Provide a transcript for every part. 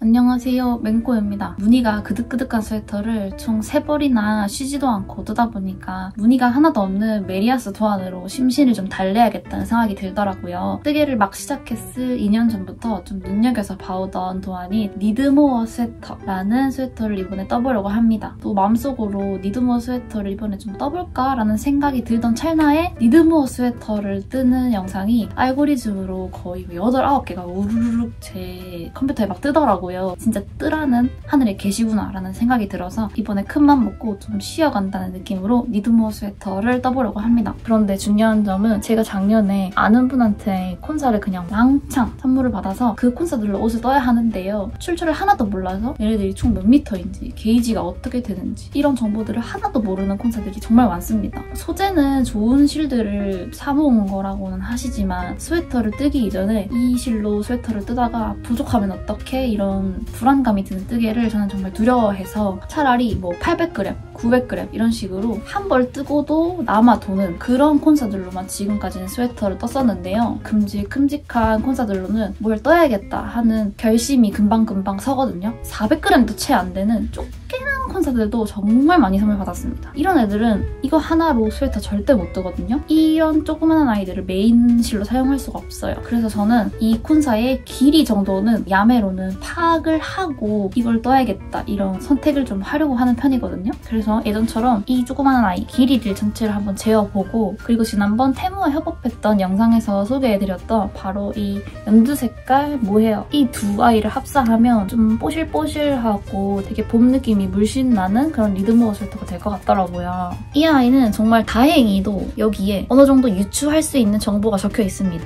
안녕하세요, 맹꼬입니다. 무늬가 그득그득한 스웨터를 총 3벌이나 쉬지도 않고 뜨다 보니까 무늬가 하나도 없는 메리아스 도안으로 심신을 좀 달래야겠다는 생각이 들더라고요. 뜨개를 막 시작했을 2년 전부터 좀 눈여겨서 봐오던 도안이 니드모어 스웨터라는 스웨터를 이번에 떠보려고 합니다. 또 마음속으로 니드모어 스웨터를 이번에 좀 떠볼까라는 생각이 들던 찰나에 니드모어 스웨터를 뜨는 영상이 알고리즘으로 거의 8, 9개가 우르르륵 제 컴퓨터에 막 뜨더라고요. 진짜 뜨라는 하늘에 계시구나 라는 생각이 들어서 이번에 큰맘 먹고 좀 쉬어간다는 느낌으로 니드모어 스웨터를 떠보려고 합니다. 그런데 중요한 점은 제가 작년에 아는 분한테 콘사를 그냥 왕창 선물을 받아서 그 콘사들로 옷을 떠야 하는데요. 출처를 하나도 몰라서 얘네들이 총 몇 미터인지 게이지가 어떻게 되는지 이런 정보들을 하나도 모르는 콘사들이 정말 많습니다. 소재는 좋은 실들을 사모은 거라고는 하시지만 스웨터를 뜨기 이전에 이 실로 스웨터를 뜨다가 부족하면 어떡해? 이런 불안감이 드는 뜨개를 저는 정말 두려워해서 차라리 뭐 800g, 900g 이런 식으로 한 벌 뜨고도 남아 도는 그런 콘사들로만 지금까지는 스웨터를 떴었는데요. 큼직큼직한 콘사들로는 뭘 떠야겠다 하는 결심이 금방금방 서거든요. 400g도 채 안 되는 쪼개난 콘사들도 정말 많이 선물 받았습니다. 이런 애들은 이거 하나로 스웨터 절대 못 뜨거든요. 이런 조그마한 아이들을 메인 실로 사용할 수가 없어요. 그래서 저는 이 콘사의 길이 정도는 야매로는 파악을 하고 이걸 떠야겠다 이런 선택을 좀 하려고 하는 편이거든요. 그래서 예전처럼 이 조그마한 아이 길이를 전체를 한번 재어보고 그리고 지난번 테무와 협업했던 영상에서 소개해드렸던 바로 이 연두 색깔 모헤어 이 두 아이를 합사하면 좀 뽀실뽀실하고 되게 봄 느낌이 물씬 나는 그런 니드모어 스웨터가 될 것 같더라고요. 이 아이는 정말 다행히도 여기에 어느 정도 유추할 수 있는 정보가 적혀 있습니다.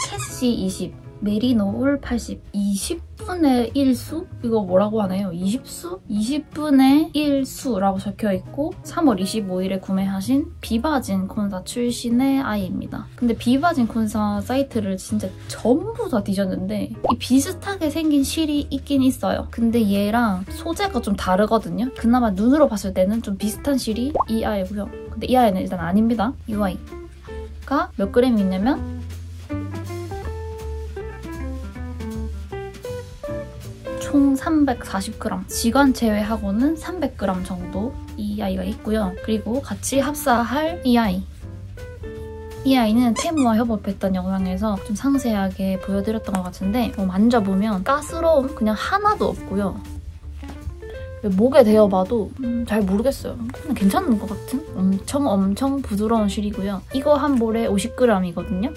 캐시 20, 메리노 올 80, 20분의 1수? 이거 뭐라고 하나요? 20수? 20분의 1수라고 적혀있고 3월 25일에 구매하신 비바진 콘사 출신의 아이입니다. 근데 비바진 콘사 사이트를 진짜 전부 다 뒤졌는데 이 비슷하게 생긴 실이 있긴 있어요. 근데 얘랑 소재가 좀 다르거든요. 그나마 눈으로 봤을 때는 좀 비슷한 실이 이 아이고요. 근데 이 아이는 일단 아닙니다. 이 아이가 몇 그램이 있냐면 총 340g, 지관 제외하고는 300g 정도 이 아이가 있고요. 그리고 같이 합사할 이 아이. 이 아이는 테무와 협업했던 영상에서 좀 상세하게 보여드렸던 것 같은데 만져보면 가스러움 그냥 하나도 없고요. 목에 대어봐도 잘 모르겠어요. 그냥 괜찮은 것 같은? 엄청 부드러운 실이고요. 이거 한 볼에 50g이거든요.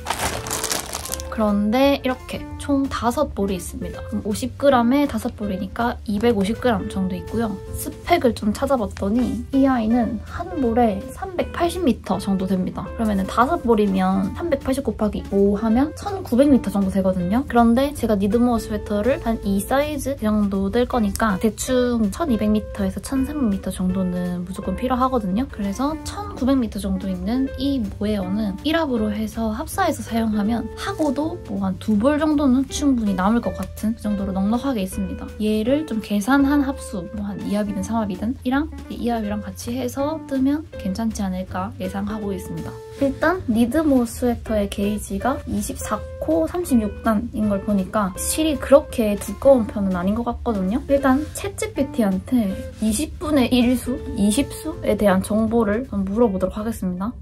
그런데 이렇게 총 5볼이 있습니다. 그럼 50g에 5볼이니까 250g 정도 있고요. 스펙을 좀 찾아봤더니 이 아이는 한 볼에 380m 정도 됩니다. 그러면 5볼이면 380 곱하기 5 하면 1900m 정도 되거든요. 그런데 제가 니드모어 스웨터를 한 이 사이즈 정도 뜰 거니까 대충 1200m에서 1300m 정도는 무조건 필요하거든요. 그래서 1900m 정도 있는 이 모헤어는 1합으로 해서 합사해서 사용하면 하고도 뭐 한 2벌 정도는 충분히 남을 것 같은 그 정도로 넉넉하게 있습니다. 얘를 좀 계산한 합수, 뭐 한 2합이든 3합이든 이랑 2합이랑 같이 해서 뜨면 괜찮지 않을까 예상하고 있습니다. 일단 니드모어 스웨터의 게이지가 24코 36단인 걸 보니까 실이 그렇게 두꺼운 편은 아닌 것 같거든요. 일단 챗GPT한테 20분의 1수, 20수에 대한 정보를 물어보도록 하겠습니다.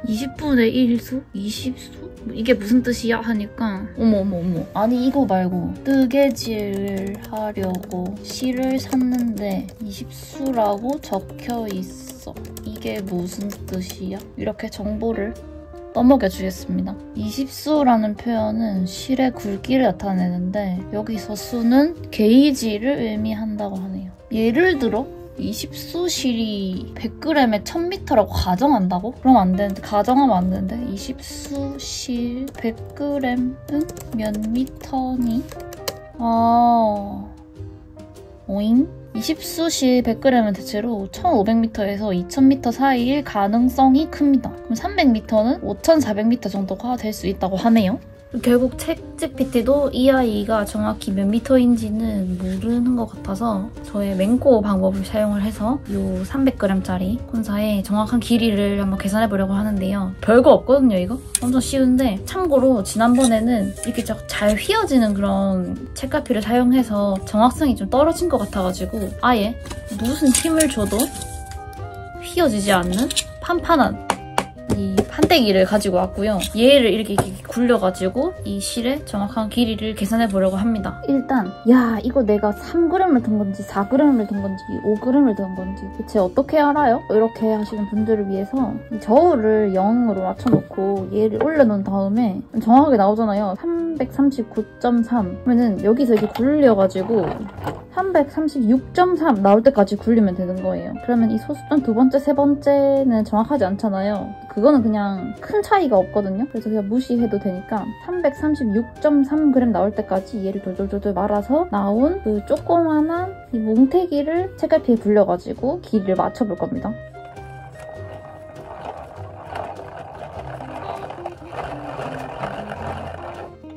20분의 1수? 20수? 이게 무슨 뜻이야? 하니까 어머 아니 이거 말고 뜨개질을 하려고 실을 샀는데 20수라고 적혀있어. 이게 무슨 뜻이야? 이렇게 정보를 떠먹여주겠습니다. 20수라는 표현은 실의 굵기를 나타내는데 여기서 수는 게이지를 의미한다고 하네요. 예를 들어 20수 실이 100g에 1000m라고 가정한다고? 그럼 안 되는데, 가정하면 안 되는데 20수 실 100g은 몇 미터니? 오잉? 20수 실 100g은 대체로 1500m에서 2000m 사이일 가능성이 큽니다. 그럼 300m는 5400m 정도가 될 수 있다고 하네요. 결국 챗GPT도 이 아이가 정확히 몇 미터인지는 모르는 것 같아서 저의 맹고 방법을 사용을 해서 이 300g짜리 콘사의 정확한 길이를 한번 계산해보려고 하는데요. 별거 없거든요, 이거? 엄청 쉬운데 참고로 지난번에는 이렇게 잘 휘어지는 그런 책갈피를 사용해서 정확성이 좀 떨어진 것 같아가지고 아예 무슨 힘을 줘도 휘어지지 않는 판판한 이 판때기를 가지고 왔고요. 얘를 이렇게 굴려가지고 이 실의 정확한 길이를 계산해 보려고 합니다. 일단 야 이거 내가 3g을 든 건지 4g을 든 건지 5g을 든 건지 대체 어떻게 알아요? 이렇게 하시는 분들을 위해서 저울을 0으로 맞춰놓고 얘를 올려놓은 다음에 정확하게 나오잖아요. 339.3 그러면은 여기서 이렇게 굴려가지고 336.3 나올 때까지 굴리면 되는 거예요. 그러면 이 소수점 두 번째, 세 번째는 정확하지 않잖아요. 그거는 그냥 큰 차이가 없거든요. 그래서 그냥 무시해도 되니까 336.3g 나올 때까지 얘를 돌돌돌돌 말아서 나온 그 조그만한 이 뭉태기를 책갈피에 굴려가지고 길이를 맞춰볼 겁니다.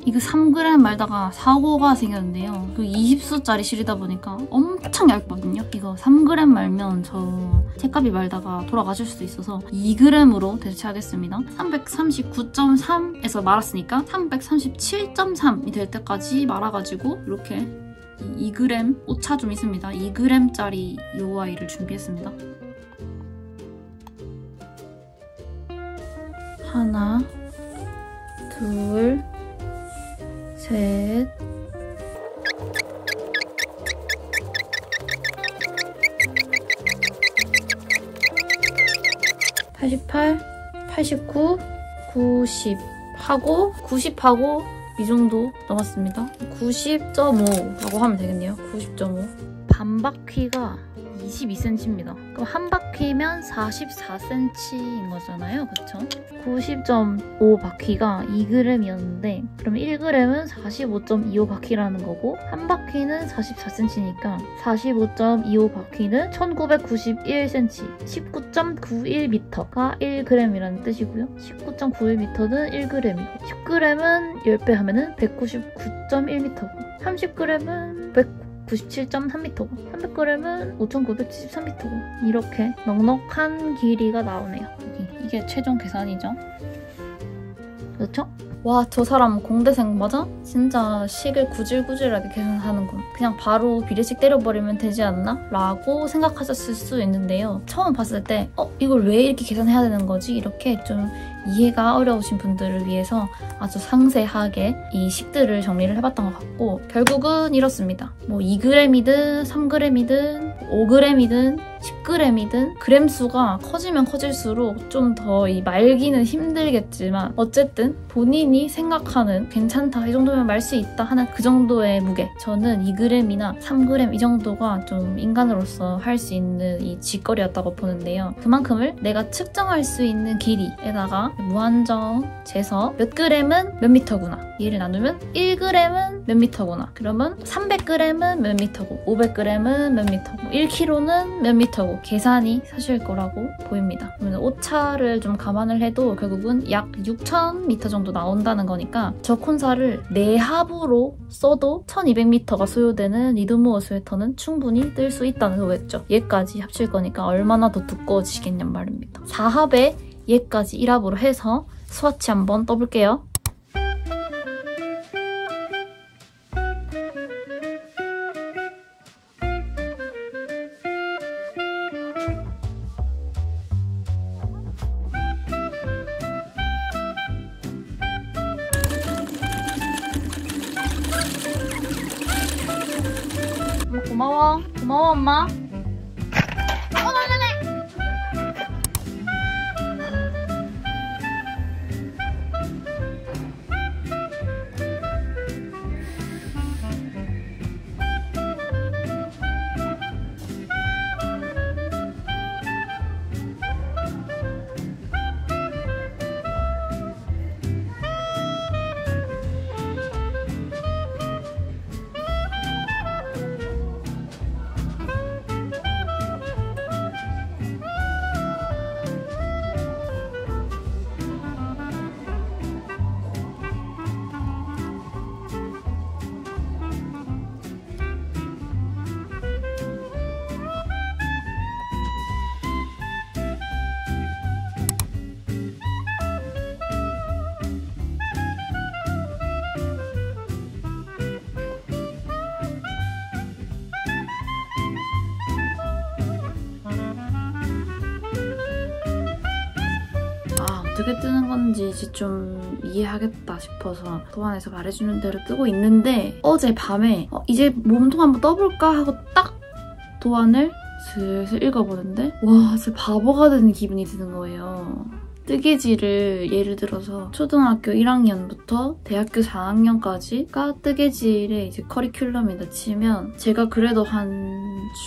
이거 3g 말다가 사고가 생겼는데요. 그 20수짜리 실이다 보니까 엄청 얇거든요. 이거 3g 말면 저 책갈피 말다가 돌아가실 수도 있어서 2g으로 대체하겠습니다. 339.3에서 말았으니까 337.3이 될 때까지 말아가지고 이렇게 2g 오차 좀 있습니다. 2g짜리 이 아이를 준비했습니다. 하나, 둘, 셋, (88), (89), (90) 하고 90하고 이 정도 넘었습니다. 90.5라고 하면 되겠네요. 90.5. 반 바퀴가 22cm입니다. 그럼 한 바퀴면 44cm인 거잖아요. 그쵸? 90.5 바퀴가 2g이었는데 그러면 1g은 45.25 바퀴라는 거고 한 바퀴는 44cm니까 45.25 바퀴는 1991cm 19.91m가 1g이라는 뜻이고요. 19.91m는 1g이고 10g은 10배 하면은 199.1m고 30g은 197.3m고 300g은 5,973m고 이렇게 넉넉한 길이가 나오네요. 이게 최종 계산이죠. 그렇죠? 와, 저 사람 공대생 맞아? 진짜 식을 구질구질하게 계산하는군. 그냥 바로 비례식 때려버리면 되지 않나? 라고 생각하셨을 수 있는데요. 처음 봤을 때 이걸 왜 이렇게 계산해야 되는 거지? 이렇게 좀 이해가 어려우신 분들을 위해서 아주 상세하게 이 식들을 정리를 해봤던 것 같고 결국은 이렇습니다. 뭐 2g이든 3g이든 5g이든 10g이든 그램 수가 커지면 커질수록 좀 더 이 말기는 힘들겠지만 어쨌든 본인이 생각하는 괜찮다, 이 정도면 말 수 있다 하는 그 정도의 무게. 저는 2g이나 3g 이 정도가 좀 인간으로서 할 수 있는 이 직거리였다고 보는데요. 그만큼을 내가 측정할 수 있는 길이에다가 무한정 재서 몇 g은 몇 미터구나. 얘를 나누면 1g은 몇 미터구나. 그러면 300g은 몇 미터고 500g은 몇 미터고 1kg는 몇 미터고 계산이 사실 거라고 보입니다. 그러면 오차를 좀 감안을 해도 결국은 약 6,000m 정도 나온다는 거니까 저 콘사를 내합으로 써도 1200m가 소요되는 리드모어 스웨터는 충분히 뜰 수 있다는 거겠죠. 얘까지 합칠 거니까 얼마나 더 두꺼워지겠냔 말입니다. 4합에 얘까지 1합으로 해서 스와치 한번 떠볼게요. 고마워. 고마워, 엄마. 어떻게 뜨는 건지 이제 좀 이해하겠다 싶어서 도안에서 말해주는 대로 뜨고 있는데 어제 밤에 이제 몸통 한번 떠볼까 하고 딱 도안을 슬슬 읽어보는데 와 진짜 바보가 되는 기분이 드는 거예요. 뜨개질을 예를 들어서 초등학교 1학년부터 대학교 4학년까지가 뜨개질의 이제 커리큘럼이다 치면 제가 그래도 한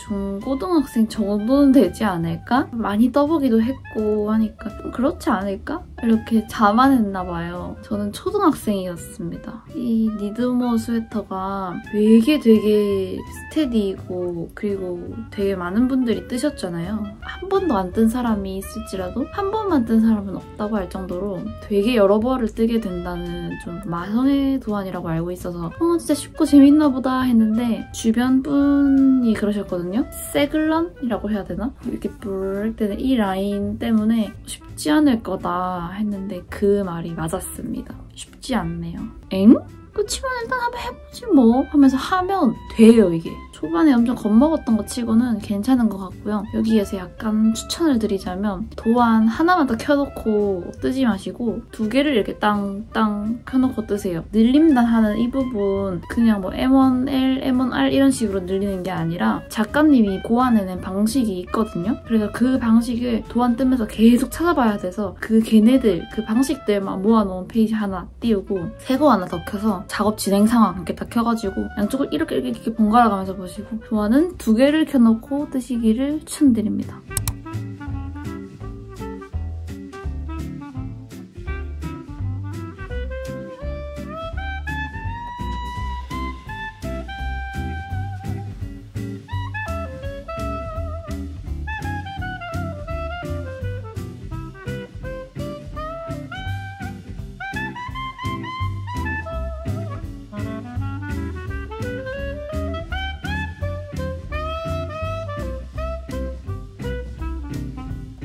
중고등학생 정도는 되지 않을까? 많이 떠보기도 했고 하니까 좀 그렇지 않을까? 이렇게 자만했나 봐요. 저는 초등학생이었습니다. 이 니드모 스웨터가 되게 스테디이고 그리고 되게 많은 분들이 뜨셨잖아요. 한 번도 안 뜬 사람이 있을지라도 한 번만 뜬 사람은 없다고 할 정도로 되게 여러 벌을 뜨게 된다는 좀 마성의 도안이라고 알고 있어서 진짜 쉽고 재밌나 보다 했는데 주변 분이 그러셨거든요. 세글런이라고 해야 되나? 이렇게 뿔 때는 이 라인 때문에 쉽지 않을 거다 했는데 그 말이 맞았습니다. 쉽지 않네요. 엥? 그치만 일단 한번 해보지 뭐 하면서 하면 돼요 이게. 초반에 엄청 겁먹었던 것 치고는 괜찮은 것 같고요. 여기에서 약간 추천을 드리자면 도안 하나만 더 켜놓고 뜨지 마시고 2개를 이렇게 땅땅 켜놓고 뜨세요. 늘림단 하는 이 부분 그냥 뭐 M1L, M1R 이런 식으로 늘리는 게 아니라 작가님이 고안해낸 방식이 있거든요. 그래서 그 방식을 도안 뜨면서 계속 찾아봐야 돼서 그 방식들만 모아놓은 페이지 하나 띄우고 새 거 하나 더 켜서 작업 진행 상황 이렇게 다 켜가지고 양쪽을 이렇게 번갈아 가면서 보시고 도안은 2개를 켜놓고 뜨시기를 추천드립니다.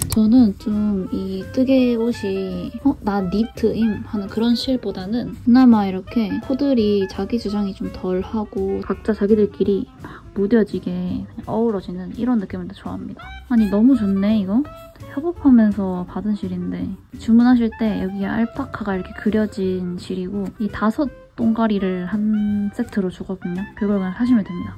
저는 좀 이 뜨개 옷이 나 니트임 하는 그런 실보다는 그나마 이렇게 코들이 자기 주장이 좀 덜하고 각자 자기들끼리 막 무뎌지게 어우러지는 이런 느낌을 더 좋아합니다. 아니 너무 좋네 이거? 협업하면서 받은 실인데 주문하실 때 여기에 알파카가 이렇게 그려진 실이고 이 5 동가리를 한 세트로 주거든요. 그걸 그냥 사시면 됩니다.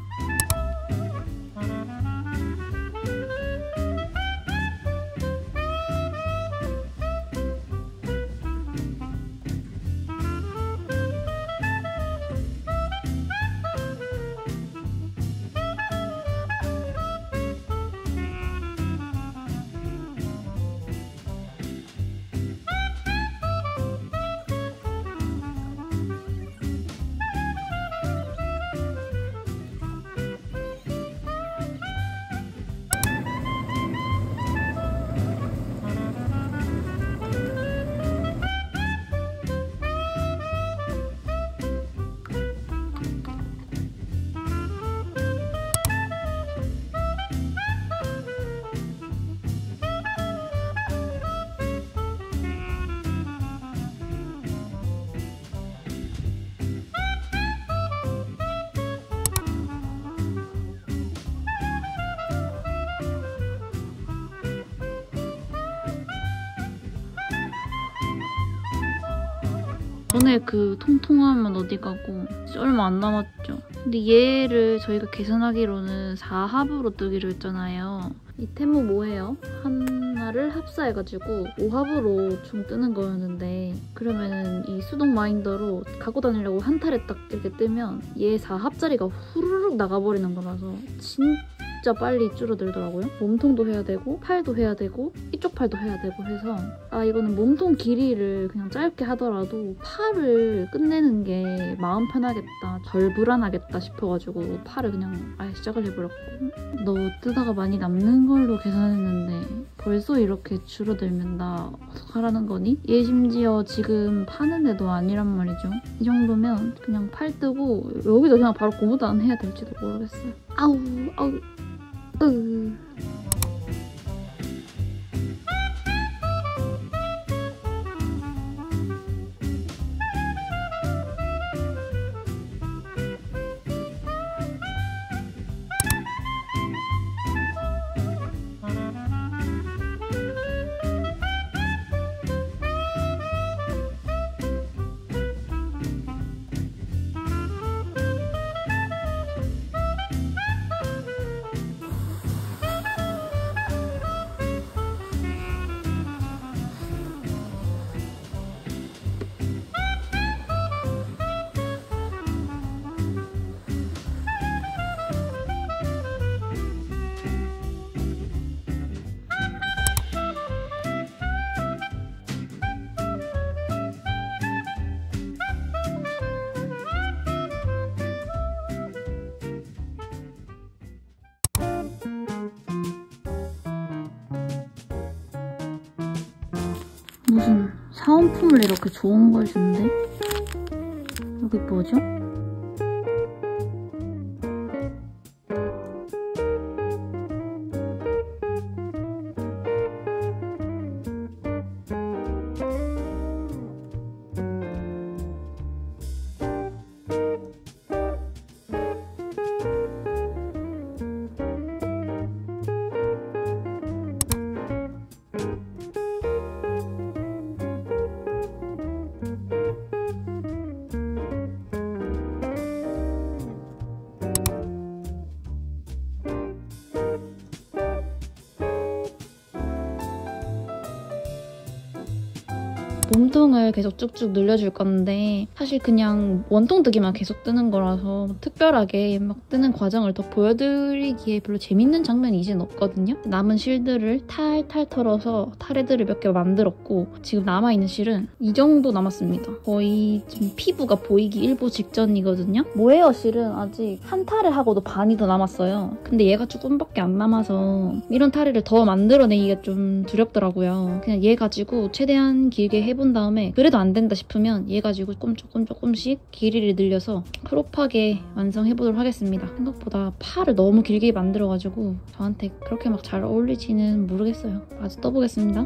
전에 그 통통함은 어디 가고 이제 얼마 안 남았죠. 근데 얘를 저희가 계산하기로는 4합으로 뜨기로 했잖아요. 이 테무 뭐예요? 하나를 합사해가지고 5합으로 총 뜨는 거였는데 그러면은 이 수동 마인더로 갖고 다니려고 한 탈에 딱 이렇게 뜨면 얘 4합짜리가 후루룩 나가버리는 거라서 진짜 빨리 줄어들더라고요. 몸통도 해야 되고 팔도 해야 되고 이쪽 팔도 해야 되고 해서 이거는 몸통 길이를 그냥 짧게 하더라도 팔을 끝내는 게 마음 편하겠다, 덜 불안하겠다 싶어가지고 팔을 그냥 아예 시작을 해버렸고 너 뜨다가 많이 남는 걸로 계산했는데 벌써 이렇게 줄어들면 나 어떡하라는 거니? 얘 심지어 지금 파는 데도 아니란 말이죠. 이 정도면 그냥 팔 뜨고 여기도 그냥 바로 고무단 해야 될지도 모르겠어요. 아우 무슨 사은품을 이렇게 좋은 걸 준대? 여기 뭐죠? 몸통을 계속 쭉쭉 늘려줄 건데 사실 그냥 원통 뜨기만 계속 뜨는 거라서 특별하게 막 뜨는 과정을 더 보여드리기에 별로 재밌는 장면이 이젠 없거든요. 남은 실들을 탈탈 털어서 타레들을 몇 개 만들었고 지금 남아있는 실은 이 정도 남았습니다. 거의 지금 피부가 보이기 일보 직전이거든요. 모헤어 실은 아직 한 타레 하고도 반이 더 남았어요. 근데 얘가 조금밖에 안 남아서 이런 타레를 더 만들어내기가 좀 두렵더라고요. 그냥 얘 가지고 최대한 길게 해본 다음에 그래도 안 된다 싶으면 얘 가지고 조금씩 길이를 늘려서 크롭하게 완성해보도록 하겠습니다. 생각보다 팔을 너무 길게 만들어가지고 저한테 그렇게 막 잘 어울리지는 모르겠어요. 아주 떠보겠습니다.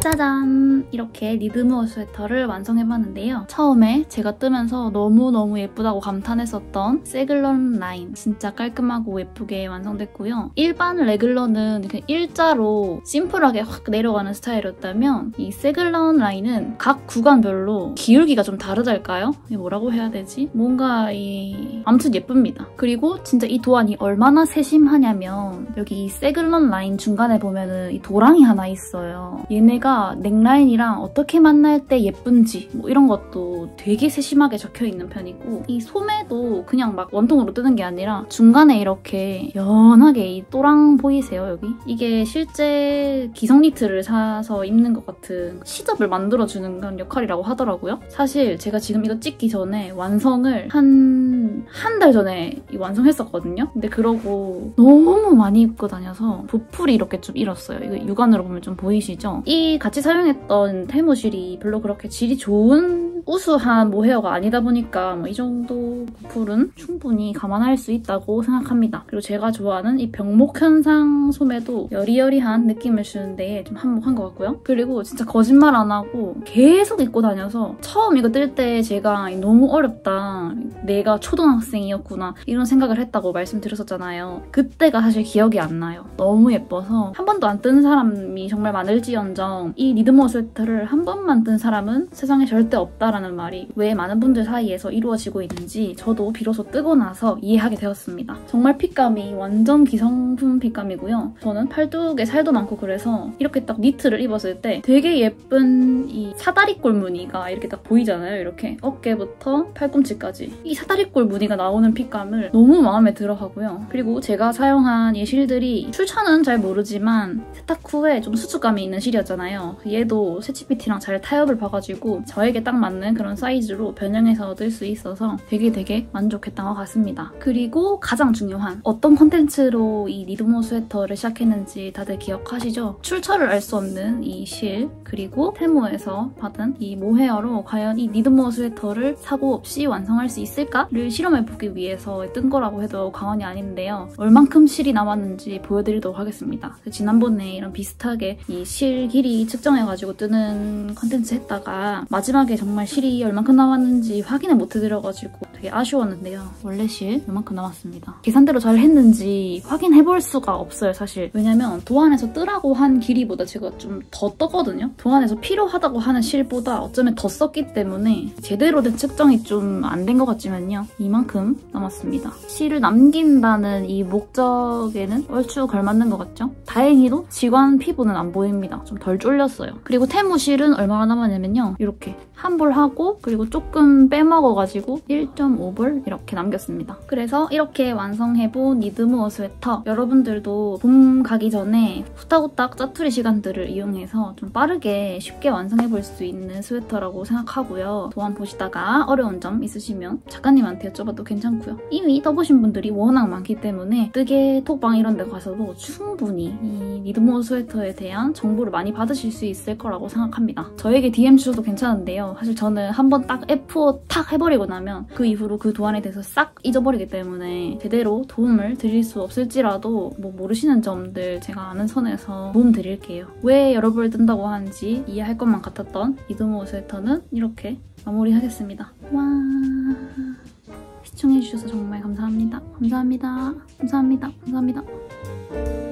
짜잔! 이렇게 리드무어 스웨터를 완성해봤는데요. 처음에 제가 뜨면서 너무너무 예쁘다고 감탄했었던 세글런 라인 진짜 깔끔하고 예쁘게 완성됐고요. 일반 레글러는 그냥 일자로 심플하게 확 내려가는 스타일이었다면 이 세글런 라인은 각 구간별로 기울기가 좀 다르달까요? 이게 뭐라고 해야 되지? 뭔가 아무튼 예쁩니다. 그리고 진짜 이 도안이 얼마나 세심하냐면 여기 이 세글런 라인 중간에 보면은 이 도랑이 하나 있어요. 얘네가 넥라인이랑 어떻게 만날 때 예쁜지 뭐 이런 것도 되게 세심하게 적혀있는 편이고 이 소매도 그냥 막 원통으로 뜨는 게 아니라 중간에 이렇게 연하게 이 또랑 보이세요 여기? 이게 실제 기성 니트를 사서 입는 것 같은 시접을 만들어주는 그런 역할이라고 하더라고요. 사실 제가 지금 이거 찍기 전에 완성을 한 달 전에 완성했었거든요. 근데 그러고 너무 많이 입고 다녀서 보풀이 이렇게 좀 일었어요. 이거 육안으로 보면 좀 보이시죠? 이 같이 사용했던 테무실이 별로 그렇게 질이 좋은 우수한 모헤어가 아니다 보니까 뭐 이 정도 보풀은 충분히 감안할 수 있다고 생각합니다. 그리고 제가 좋아하는 이 병목 현상 소매도 여리여리한 느낌을 주는데 좀 한몫한 것 같고요. 그리고 진짜 거짓말 안 하고 계속 입고 다녀서 처음 이거 뜰 때 제가 너무 어렵다. 내가 초등학생이었구나. 이런 생각을 했다고 말씀드렸었잖아요. 그때가 사실 기억이 안 나요. 너무 예뻐서 한 번도 안 뜬 사람이 정말 많을지언정 이 리드무어 스웨터를 한 번만 뜬 사람은 세상에 절대 없다라는 말이 왜 많은 분들 사이에서 이루어지고 있는지 저도 비로소 뜨고 나서 이해하게 되었습니다. 정말 핏감이 완전 기성품 핏감이고요. 저는 팔뚝에 살도 많고 그래서 이렇게 딱 니트를 입었을 때 되게 예쁜 이 사다리꼴 무늬가 이렇게 딱 보이잖아요. 이렇게 어깨부터 팔꿈치까지 이 사다리꼴 무늬가 나오는 핏감을 너무 마음에 들어하고요. 그리고 제가 사용한 이 실들이 출처는 잘 모르지만 세탁 후에 좀 수축감이 있는 실이었잖아요. 얘도 새치피티랑 잘 타협을 봐가지고 저에게 딱 맞는 입는 그런 사이즈로 변형해서 뜰 수 있어서 되게 만족했던 것 같습니다. 그리고 가장 중요한 어떤 콘텐츠로 이 니드모 스웨터를 시작했는지 다들 기억하시죠? 출처를 알 수 없는 이 실, 그리고 테무에서 받은 이 모헤어로 과연 이 니드모 스웨터를 사고 없이 완성할 수 있을까를 실험해보기 위해서 뜬 거라고 해도 과언이 아닌데요. 얼만큼 실이 남았는지 보여드리도록 하겠습니다. 지난번에 이런 비슷하게 이 실 길이 측정해가지고 뜨는 콘텐츠 했다가 마지막에 정말 실이 얼만큼 남았는지 확인을 못 해드려가지고 되게 아쉬웠는데요. 원래 실 이만큼 남았습니다. 계산대로 잘 했는지 확인해볼 수가 없어요, 사실. 왜냐면 도안에서 뜨라고 한 길이보다 제가 좀 더 떴거든요. 도안에서 필요하다고 하는 실보다 어쩌면 더 썼기 때문에 제대로 된 측정이 좀 안 된 것 같지만요. 이만큼 남았습니다. 실을 남긴다는 이 목적에는 얼추 걸맞는 것 같죠? 다행히도 직원 피부는 안 보입니다. 좀 덜 쫄렸어요. 그리고 테무 실은 얼마나 남았냐면요. 이렇게 한 벌 하고 그리고 조금 빼먹어가지고 1.5벌 이렇게 남겼습니다. 그래서 이렇게 완성해본 니드모 스웨터, 여러분들도 봄 가기 전에 후딱후딱 짜투리 시간들을 이용해서 좀 빠르게 쉽게 완성해볼 수 있는 스웨터라고 생각하고요. 도안 보시다가 어려운 점 있으시면 작가님한테 여쭤봐도 괜찮고요. 이미 떠보신 분들이 워낙 많기 때문에 뜨개, 톡방 이런 데 가서도 충분히 이 니드모 스웨터에 대한 정보를 많이 받으실 수 있을 거라고 생각합니다. 저에게 DM 주셔도 괜찮은데요. 사실 저는 한번 딱 F5 탁 해버리고 나면 그 이후로 그 도안에 대해서 싹 잊어버리기 때문에 제대로 도움을 드릴 수 없을지라도 뭐 모르시는 점들 제가 아는 선에서 도움 드릴게요. 왜 여러 벌 뜬다고 하는지 이해할 것만 같았던 니드모 스웨터는 이렇게 마무리하겠습니다. 와, 시청해주셔서 정말 감사합니다. 감사합니다. 감사합니다. 감사합니다.